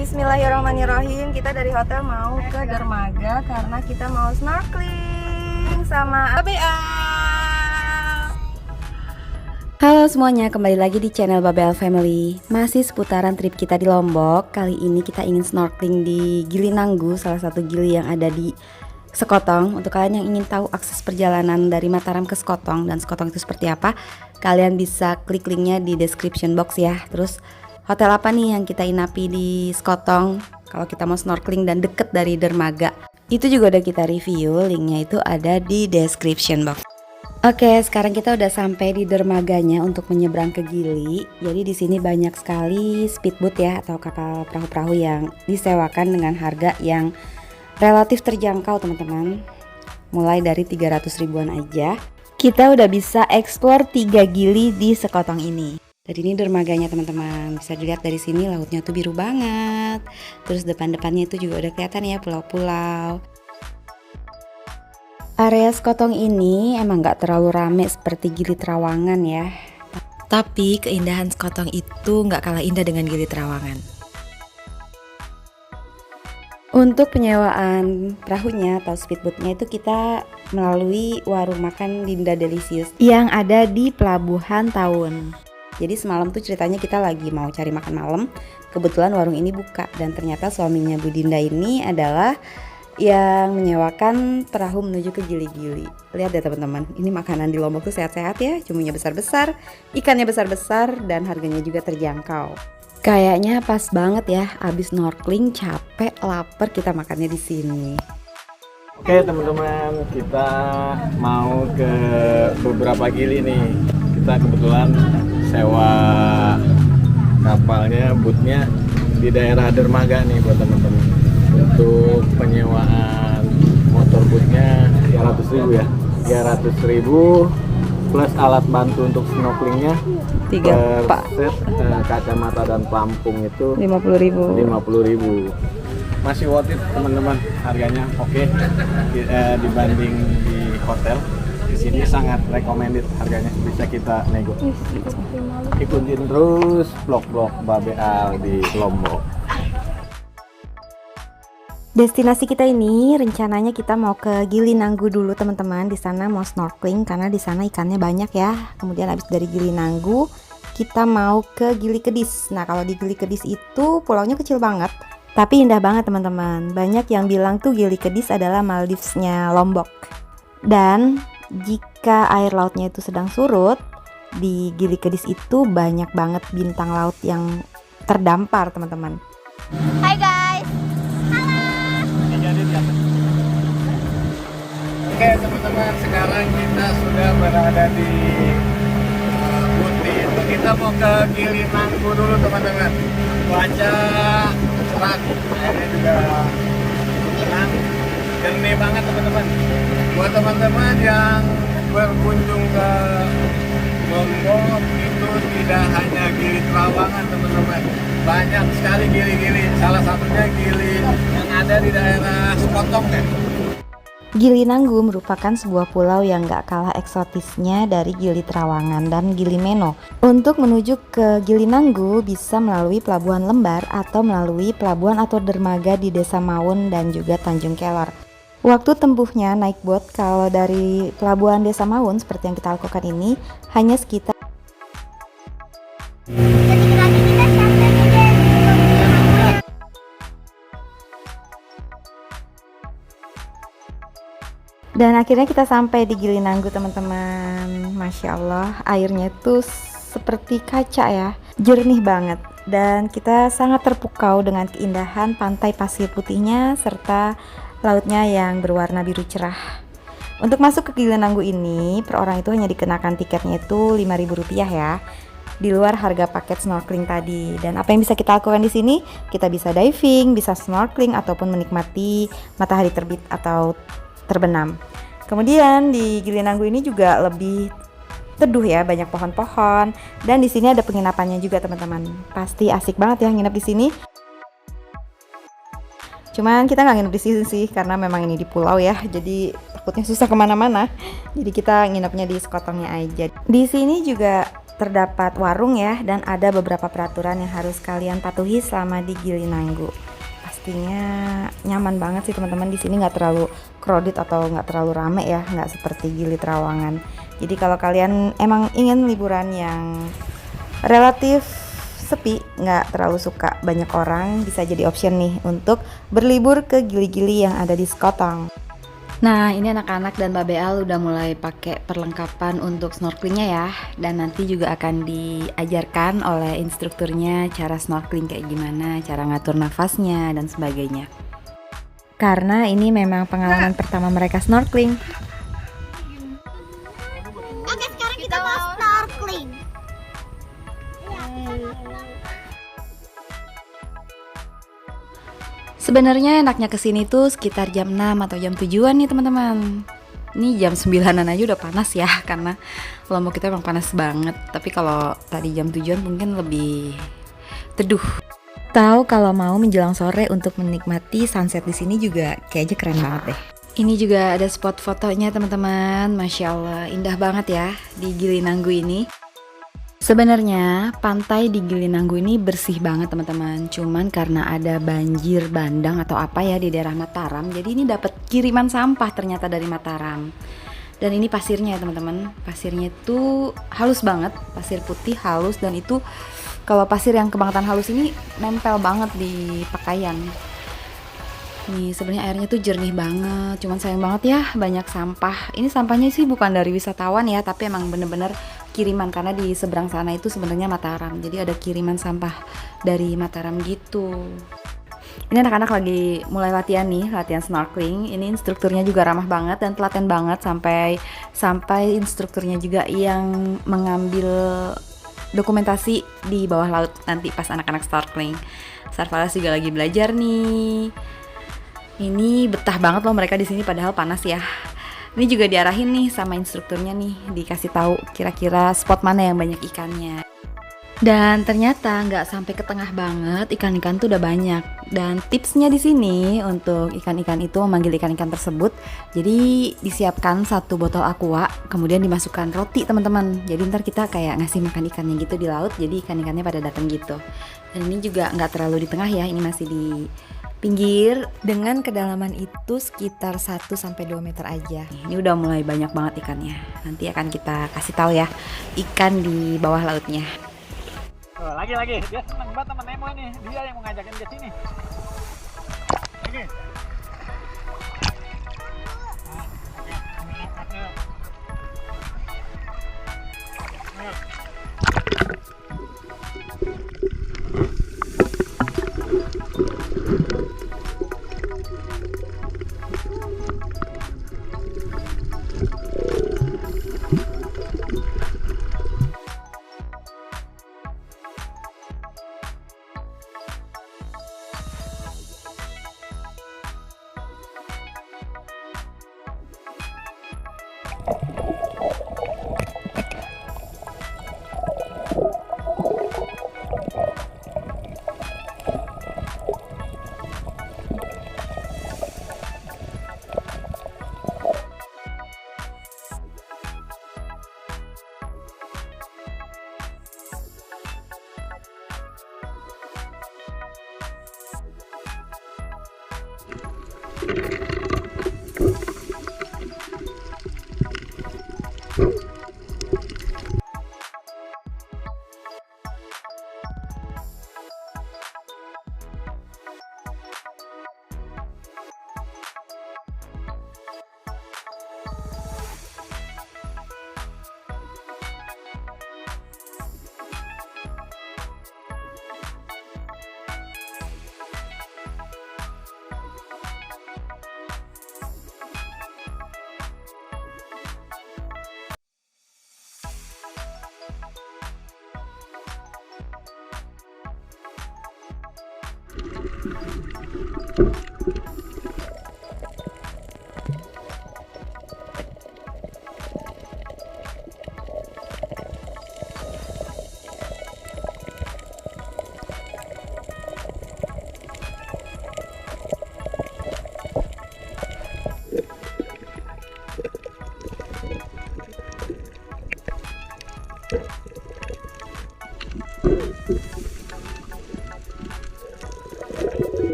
Bismillahirrahmanirrahim. Kita dari hotel mau ke dermaga karena kita mau snorkeling sama BA. Halo semuanya, kembali lagi di channel Babel Family. Masih seputaran trip kita di Lombok. Kali ini kita ingin snorkeling di Gili Nanggu, salah satu gili yang ada di Sekotong. Untuk kalian yang ingin tahu akses perjalanan dari Mataram ke Sekotong dan Sekotong itu seperti apa, kalian bisa klik linknya di description box ya. Terus hotel apa nih yang kita inapi di Sekotong kalau kita mau snorkeling dan deket dari dermaga, itu juga udah kita review, linknya itu ada di description box. Oke, sekarang kita udah sampai di dermaganya untuk menyeberang ke Gili. Jadi di sini banyak sekali speedboat ya, atau kapal perahu-perahu yang disewakan dengan harga yang relatif terjangkau teman-teman. Mulai dari 300 ribuan aja. Kita udah bisa explore 3 Gili di Sekotong ini. Jadi ini dermaganya teman-teman, bisa dilihat dari sini lautnya tuh biru banget. Terus depan-depannya itu juga udah kelihatan ya pulau-pulau. Area Sekotong ini emang gak terlalu rame seperti Gili Trawangan ya. Tapi keindahan Sekotong itu gak kalah indah dengan Gili Trawangan. Untuk penyewaan perahunya atau speedboatnya itu kita melalui warung makan Dinda Delicious yang ada di Pelabuhan Taun. Jadi semalam tuh ceritanya kita lagi mau cari makan malam, kebetulan warung ini buka dan ternyata suaminya Bu Dinda ini adalah yang menyewakan perahu menuju ke Gili-Gili. Lihat ya teman-teman, ini makanan di Lombok tuh sehat-sehat ya, cumunya besar-besar, ikannya besar-besar dan harganya juga terjangkau. Kayaknya pas banget ya, abis snorkeling capek, lapar kita makannya di sini. Oke teman-teman, kita mau ke beberapa Gili nih. Kita kebetulan sewa kapalnya, bootnya di daerah dermaga nih buat teman-teman. Untuk penyewaan motor bootnya 300 ribu ya, 300 ribu plus alat bantu untuk snorkelingnya 3 set, kacamata dan pelampung itu 50 ribu. Masih worth it teman-teman, harganya oke. Dibanding di hotel. Di sini sangat recommended, harganya bisa kita nego. Ikutin terus vlog-vlog Babel di Lombok. Destinasi kita ini rencananya kita mau ke Gili Nanggu dulu teman-teman. Di sana mau snorkeling karena di sana ikannya banyak ya. Kemudian habis dari Gili Nanggu kita mau ke Gili Kedis. Nah, kalau di Gili Kedis itu pulaunya kecil banget, tapi indah banget teman-teman. Banyak yang bilang tuh Gili Kedis adalah Maldivesnya Lombok. Dan jika air lautnya itu sedang surut, di Gili Kedis itu banyak banget bintang laut yang terdampar teman-teman. Hai guys. Oke teman-teman, sekarang kita sudah berada di Buti. Kita mau ke Gili Nanggu dulu teman-teman. Cuaca cerah, airnya juga tenang, jernih banget teman-teman. Buat teman-teman yang berkunjung ke Lombok itu tidak hanya Gili Trawangan teman-teman, banyak sekali gili-gili. Salah satunya Gili yang ada di daerah Sekotong ya. Gili Nanggu merupakan sebuah pulau yang gak kalah eksotisnya dari Gili Trawangan dan Gili Meno. Untuk menuju ke Gili Nanggu bisa melalui Pelabuhan Lembar atau melalui pelabuhan atau dermaga di Desa Maun dan juga Tanjung Kelor. Waktu tempuhnya naik boat kalau dari Pelabuhan Desa Maun seperti yang kita lakukan ini hanya sekitar dan akhirnya kita sampai di Gili Nanggu teman-teman. Masya Allah, airnya tuh seperti kaca ya, jernih banget. Dan kita sangat terpukau dengan keindahan pantai pasir putihnya serta lautnya yang berwarna biru cerah. Untuk masuk ke Gili Nanggu ini, per orang itu hanya dikenakan tiketnya itu Rp5.000 ya. di luar harga paket snorkeling tadi. Dan apa yang bisa kita lakukan di sini? Kita bisa diving, bisa snorkeling ataupun menikmati matahari terbit atau terbenam. Kemudian di Gili Nanggu ini juga lebih teduh ya, banyak pohon-pohon, dan di sini ada penginapannya juga teman-teman. Pasti asik banget ya nginep di sini. Cuman kita nggak nginep di sini sih karena memang ini di pulau ya, jadi takutnya susah kemana-mana. Jadi kita nginepnya di sekotongnya aja. Di sini juga terdapat warung ya, dan ada beberapa peraturan yang harus kalian patuhi selama di Gili Nanggu. Pastinya nyaman banget sih teman-teman, di sini nggak terlalu crowded atau nggak terlalu rame ya, nggak seperti Gili Trawangan. Jadi kalau kalian emang ingin liburan yang relatif sepi, nggak terlalu suka banyak orang, bisa jadi option nih untuk berlibur ke gili-gili yang ada di Sekotong. Nah, ini anak-anak dan Mbak Beal udah mulai pakai perlengkapan untuk snorkelingnya ya, dan nanti juga akan diajarkan oleh instrukturnya cara snorkeling kayak gimana, cara ngatur nafasnya dan sebagainya. Karena ini memang pengalaman pertama mereka snorkeling. Oke, sekarang kita mau snorkeling. Sebenarnya enaknya kesini tuh sekitar jam 6 atau jam 7-an nih teman-teman. Ini jam 9-an aja udah panas ya, karena Lombok kita emang panas banget. Tapi kalau tadi jam 7-an mungkin lebih teduh. Tahu kalau mau menjelang sore untuk menikmati sunset di sini juga kayaknya keren banget deh. Ini juga ada spot fotonya teman-teman. Masya Allah, indah banget ya di Gili Nanggu ini. Sebenarnya pantai di Gili Nanggu ini bersih banget teman-teman. Cuman karena ada banjir bandang atau apa ya di daerah Mataram, jadi ini dapat kiriman sampah ternyata dari Mataram. Dan ini pasirnya ya teman-teman. Pasirnya itu halus banget, pasir putih halus, dan itu kalau pasir yang kebangetan halus ini nempel banget di pakaian. Nih sebenarnya airnya tuh jernih banget, cuman sayang banget ya banyak sampah. Ini sampahnya sih bukan dari wisatawan ya, tapi emang bener-bener kiriman, karena di seberang sana itu sebenarnya Mataram. Jadi ada kiriman sampah dari Mataram gitu. Ini anak-anak lagi mulai latihan nih, latihan snorkeling. Ini instrukturnya juga ramah banget dan telaten banget, sampai instrukturnya juga yang mengambil dokumentasi di bawah laut nanti pas anak-anak snorkeling. Sarfalas juga lagi belajar nih. Ini betah banget loh mereka di sini padahal panas ya. Ini juga diarahin nih sama instrukturnya nih, dikasih tahu kira-kira spot mana yang banyak ikannya. Dan ternyata nggak sampai ke tengah banget, ikan-ikan tuh udah banyak. Dan tipsnya di sini untuk ikan-ikan itu memanggil ikan-ikan tersebut, jadi disiapkan 1 botol aqua, kemudian dimasukkan roti teman-teman. Jadi ntar kita kayak ngasih makan ikannya gitu di laut, jadi ikan-ikannya pada datang gitu. Dan ini juga nggak terlalu di tengah ya, ini masih di pinggir dengan kedalaman itu sekitar 1-2 meter aja. Ini udah mulai banyak banget ikannya. Nanti akan kita kasih tahu ya ikan di bawah lautnya. Oh, lagi dia seneng banget sama Nemo ini, dia yang mau ngajakin ke sini. Lagi.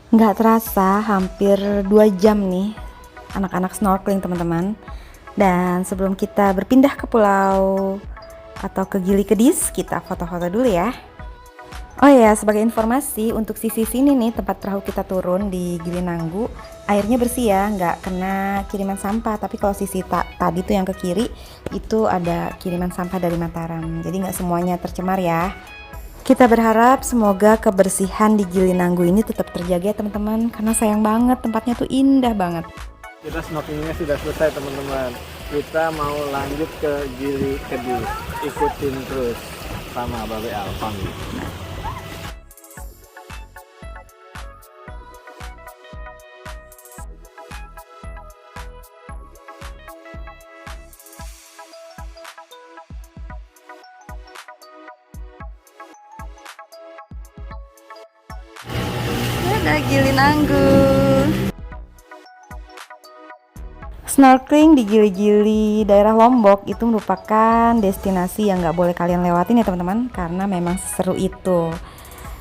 Nggak terasa hampir 2 jam nih anak-anak snorkeling teman-teman. Dan sebelum kita berpindah ke pulau atau ke Gili Kedis, kita foto-foto dulu ya. Oh ya, sebagai informasi untuk sisi sini nih tempat perahu kita turun di Gili Nanggu, airnya bersih ya, nggak kena kiriman sampah. Tapi kalau sisi tadi tuh yang ke kiri itu ada kiriman sampah dari Mataram, jadi nggak semuanya tercemar ya. Kita berharap semoga kebersihan di Gili Nanggu ini tetap terjaga ya teman-teman, karena sayang banget tempatnya tuh indah banget. Kita snorkelingnya sudah selesai teman-teman. Kita mau lanjut ke Gili Kedis. Ikutin terus sama Babe Alfami. Ada Gili Nanggu. Snorkeling di Gili-Gili daerah Lombok itu merupakan destinasi yang nggak boleh kalian lewatin ya teman-teman, karena memang seru itu.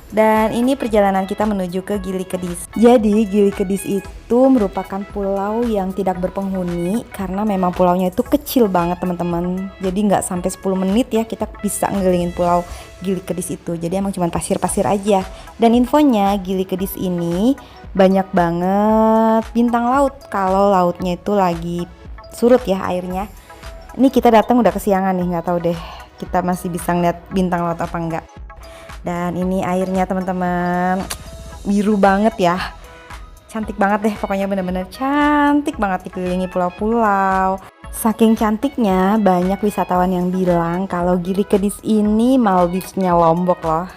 Dan ini perjalanan kita menuju ke Gili Kedis. Jadi Gili Kedis itu merupakan pulau yang tidak berpenghuni, karena memang pulaunya itu kecil banget teman-teman. Jadi nggak sampai 10 menit ya kita bisa ngelilingin pulau Gili Kedis itu. Jadi emang cuma pasir-pasir aja. Dan infonya Gili Kedis ini banyak banget bintang laut kalau lautnya itu lagi surut ya airnya. Ini kita datang udah kesiangan nih, nggak tahu deh kita masih bisa ngeliat bintang laut apa enggak. Dan ini airnya teman-teman biru banget ya, cantik banget deh pokoknya, bener-bener cantik banget, dikelilingi pulau-pulau. Saking cantiknya banyak wisatawan yang bilang kalau Gili Kedis ini Maldivesnya Lombok loh.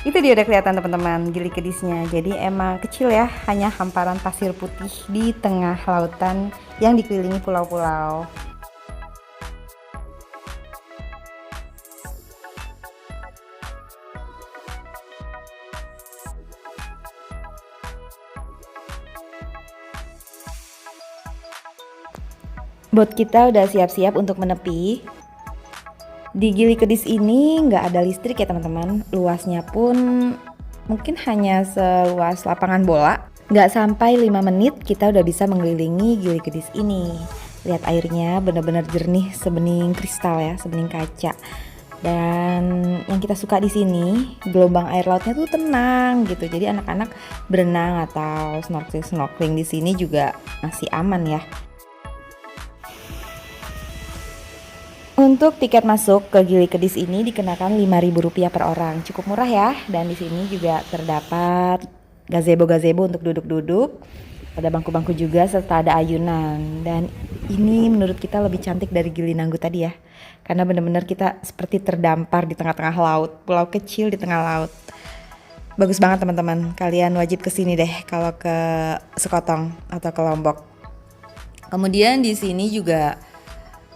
Itu dia udah kelihatan teman-teman Gili Kedisnya. Jadi emang kecil ya, hanya hamparan pasir putih di tengah lautan yang dikelilingi pulau-pulau. Bot kita udah siap-siap untuk menepi. Di Gili Kedis ini nggak ada listrik ya teman-teman. Luasnya pun mungkin hanya seluas lapangan bola. Nggak sampai 5 menit kita udah bisa mengelilingi Gili Kedis ini. Lihat airnya bener-bener jernih, sebening kristal ya, sebening kaca. Dan yang kita suka di sini, gelombang air lautnya tuh tenang gitu. Jadi anak-anak berenang atau snorkeling di sini juga masih aman ya. Untuk tiket masuk ke Gili Kedis ini dikenakan Rp5.000 per orang, cukup murah ya. Dan di sini juga terdapat gazebo untuk duduk-duduk, ada bangku-bangku juga serta ada ayunan. Dan ini menurut kita lebih cantik dari Gili Nanggu tadi ya, karena benar-benar kita seperti terdampar di tengah-tengah laut, pulau kecil di tengah laut. Bagus banget teman-teman, kalian wajib kesini deh kalau ke Sekotong atau ke Lombok. Kemudian di sini juga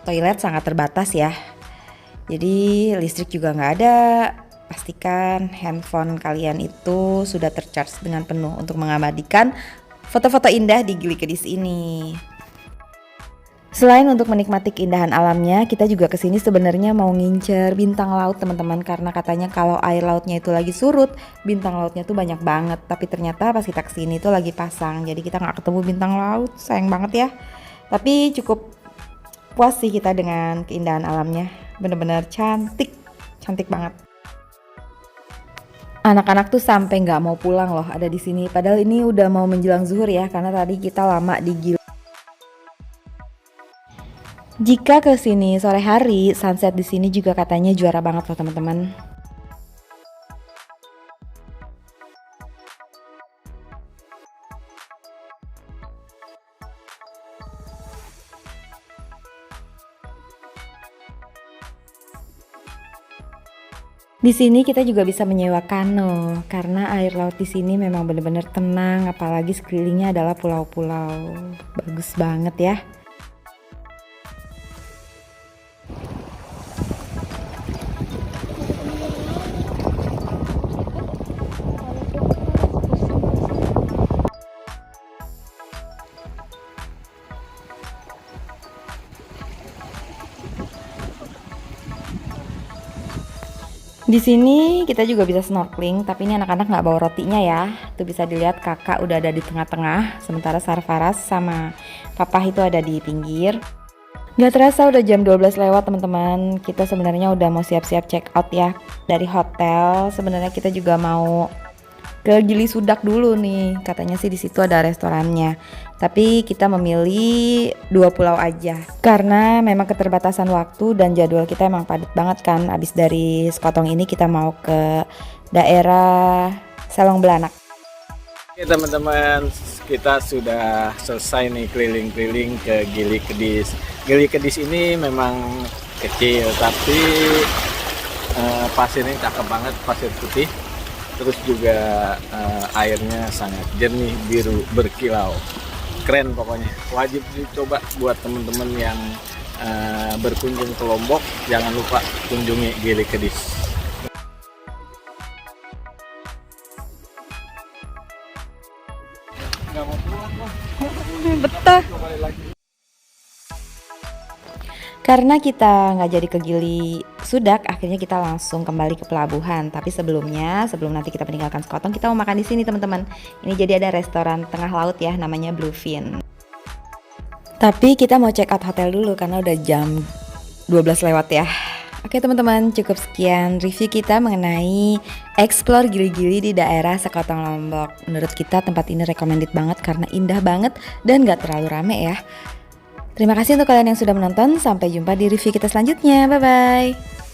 toilet sangat terbatas ya, jadi listrik juga nggak ada. Pastikan handphone kalian itu sudah tercharge dengan penuh untuk mengabadikan foto-foto indah di Gili Kedis ini. Selain untuk menikmati keindahan alamnya, kita juga kesini sebenarnya mau ngincer bintang laut teman-teman, karena katanya kalau air lautnya itu lagi surut, bintang lautnya tuh banyak banget. Tapi ternyata pas kita kesini tuh lagi pasang, jadi kita nggak ketemu bintang laut, sayang banget ya. Tapi cukup puas sih kita dengan keindahan alamnya, bener-bener cantik, cantik banget. Anak-anak tuh sampai nggak mau pulang loh ada di sini. Padahal ini udah mau menjelang zuhur ya, karena tadi kita lama di Gili. Jika ke sini sore hari, sunset di sini juga katanya juara banget loh teman-teman. Di sini kita juga bisa menyewa kano karena air laut di sini memang benar-benar tenang, apalagi sekelilingnya adalah pulau-pulau. Bagus banget ya. Di sini kita juga bisa snorkeling, tapi ini anak-anak nggak bawa rotinya ya. Tuh bisa dilihat kakak udah ada di tengah-tengah, sementara Sarfaras sama papa itu ada di pinggir. Nggak terasa udah jam 12 lewat teman-teman. Kita sebenarnya udah mau siap-siap check out ya dari hotel. Sebenarnya kita juga mau ke Gili Sudak dulu nih. Katanya sih di situ ada restorannya. Tapi kita memilih 2 pulau aja karena memang keterbatasan waktu dan jadwal kita emang padat banget kan. Abis dari Sekotong ini kita mau ke daerah Selong Belanak. Oke teman-teman, kita sudah selesai nih keliling-keliling ke Gili Kedis. Gili Kedis ini memang kecil tapi pasirnya cakep banget, pasir putih. Terus juga airnya sangat jernih, biru, berkilau. Keren pokoknya, wajib dicoba buat teman-teman yang berkunjung ke Lombok. Jangan lupa kunjungi Gili Kedis. Nggak mau pulang loh. Betah. Karena kita nggak jadi ke Gili Sudak, akhirnya kita langsung kembali ke pelabuhan. Tapi sebelumnya, sebelum nanti kita meninggalkan Sekotong, kita mau makan di sini teman-teman. Ini jadi ada restoran tengah laut ya, namanya Bluefin. Tapi kita mau check out hotel dulu karena udah jam 12 lewat ya. Oke teman-teman, cukup sekian review kita mengenai explore Gili-Gili di daerah Sekotong Lombok. Menurut kita tempat ini recommended banget karena indah banget dan gak terlalu rame ya. Terima kasih untuk kalian yang sudah menonton. Sampai jumpa di review kita selanjutnya. Bye-bye.